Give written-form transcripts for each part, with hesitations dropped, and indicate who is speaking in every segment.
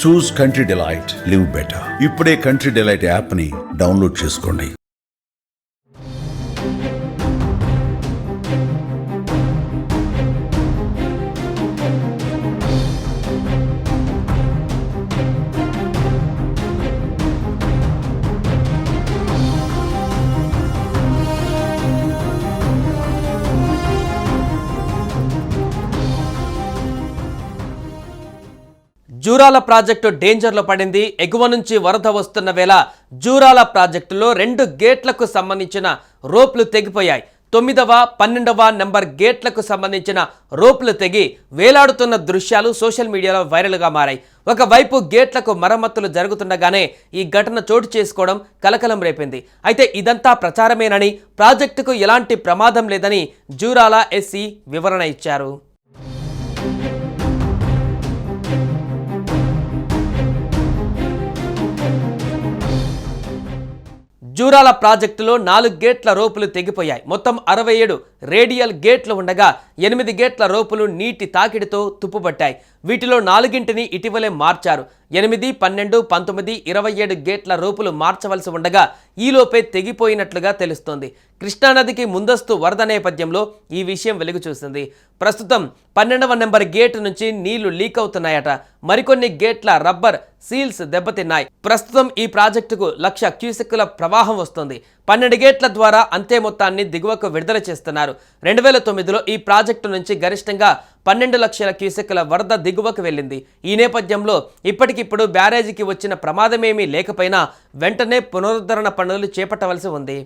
Speaker 1: చూస్ country delight, live better. ఇప్పుడే country delight app ని download చేసుకోండి.
Speaker 2: జూరాల ప్రాజెక్టు డేంజర్లో పడింది. ఎగువ నుంచి వరద వస్తున్న వేళ జూరాల ప్రాజెక్టులో 2 గేట్లకు సంబంధించిన రోప్లు తెగిపోయాయి. 9వ, 12వ నెంబర్ గేట్లకు సంబంధించిన రోప్లు తెగి వేలాడుతున్న దృశ్యాలు సోషల్ మీడియాలో వైరల్గా మారాయి. ఒకవైపు గేట్లకు మరమ్మతులు జరుగుతుండగానే ఈ ఘటన చోటు చేసుకోవడం కలకలం రేపింది. అయితే ఇదంతా ప్రచారమేనని, ప్రాజెక్టుకు ఎలాంటి ప్రమాదం లేదని జూరాల ఎస్సీ వివరణ ఇచ్చారు. జూరాల ప్రాజెక్టులో 4 గేట్ల రోపులు తెగిపోయాయి. మొత్తం 67 రేడియల్ గేట్లు ఉండగా 8 గేట్ల రోపులు నీటి తాకిడితో తుప్పుపట్టాయి. వీటిలో 4ంటిని ఇటీవలే మార్చారు. 8, 12, 19, 27 గేట్ల రోపులు మార్చవలసి ఉండగా ఈలోపే తెగిపోయినట్లుగా తెలుస్తోంది. కృష్ణానదికి ముందస్తు వరద నేపథ్యంలో ఈ విషయం వెలుగు చూసింది. ప్రస్తుతం 12వ నెంబర్ గేటు నుంచి నీళ్లు లీక్ అవుతున్నాయట. మరికొన్ని గేట్ల రబ్బర్ సీల్స్ దెబ్బతిన్నాయి. ప్రస్తుతం ఈ ప్రాజెక్టుకు 1,00,000 క్యూసెక్కుల ప్రవాహం వస్తుంది. 12 గేట్ల ద్వారా అంతే మొత్తాన్ని దిగువకు విడుదల చేస్తున్నారు. 2009లో ఈ ప్రాజెక్టు నుంచి గరిష్టంగా 12 లక్షల క్యూసెక్కుల వరద దిగువకు వెళ్ళింది. ఈ నేపథ్యంలో ఇప్పటికిప్పుడు బ్యారేజీకి వచ్చిన ప్రమాదమేమీ లేకపోయినా వెంటనే పునరుద్ధరణ పనులు చేపట్టవలసి ఉంది.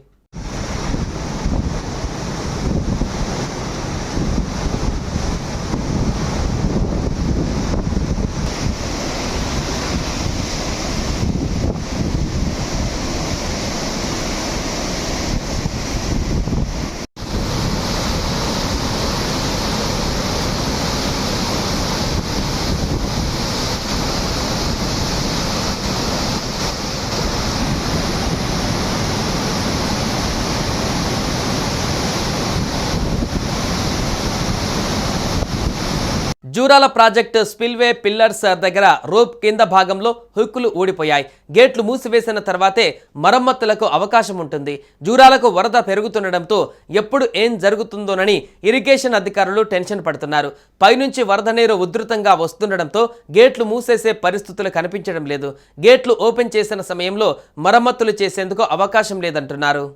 Speaker 2: జూరాల ప్రాజెక్టు స్పిల్వే పిల్లర్స్ దగ్గర రోప్ కింద భాగంలో హుక్కులు ఊడిపోయాయి. గేట్లు మూసివేసిన తర్వాతే మరమ్మతులకు అవకాశం ఉంటుంది. జూరాలకు వరద పెరుగుతుండటంతో ఎప్పుడు ఏం జరుగుతుందోనని ఇరిగేషన్ అధికారులు టెన్షన్ పడుతున్నారు. పైనుంచి వరద నీరు ఉధృతంగా వస్తుండటంతో గేట్లు మూసేసే పరిస్థితులు కనిపించడం లేదు. గేట్లు ఓపెన్ చేసిన సమయంలో మరమ్మతులు చేసేందుకు అవకాశం లేదంటున్నారు.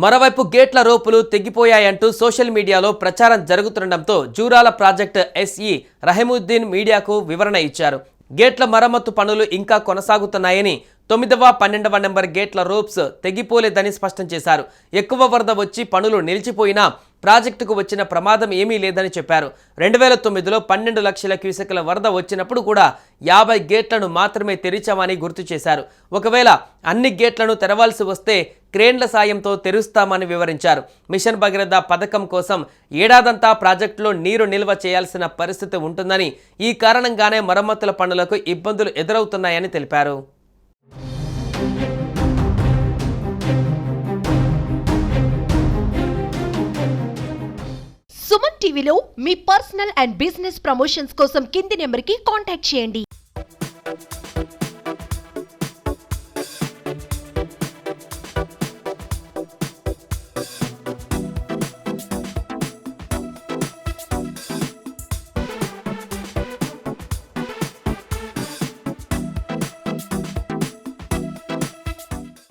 Speaker 2: మరోవైపు గేట్ల రోపులు తెగిపోయాయంటూ సోషల్ మీడియాలో ప్రచారం జరుగుతుండటంతో జూరాల ప్రాజెక్టు ఎస్ఈ రహీముద్దీన్ మీడియాకు వివరణ ఇచ్చారు. గేట్ల మరమ్మతు పనులు ఇంకా కొనసాగుతున్నాయని, 9వ, 12వ నెంబర్ గేట్ల రోప్స్ తెగిపోలేదని స్పష్టం చేశారు. ఎక్కువ వరద వచ్చి పనులు నిలిచిపోయినా ప్రాజెక్టుకు వచ్చిన ప్రమాదం ఏమీ లేదని చెప్పారు. 2009లో 12 లక్షల క్యూసెక్కుల వరద వచ్చినప్పుడు కూడా 50 గేట్లను మాత్రమే తెరిచామని గుర్తు చేశారు. ఒకవేళ అన్ని గేట్లను తెరవాల్సి వస్తే క్రేన్ల సాయంతో తెరుస్తామని వివరించారు. మిషన్ భగీరథ పథకం కోసం ఏడాదంతా ప్రాజెక్టులో నీరు నిల్వ చేయాల్సిన పరిస్థితి ఉంటుందని, ఈ కారణంగానే మరమ్మతుల పనులకు ఇబ్బందులు ఎదురవుతున్నాయని తెలిపారు.
Speaker 3: సుమన్ టీవీలో మీ పర్సనల్ అండ్ బిజినెస్ ప్రమోషన్స్ కోసం కింది నెంబర్కి కాంటాక్ట్ చేయండి.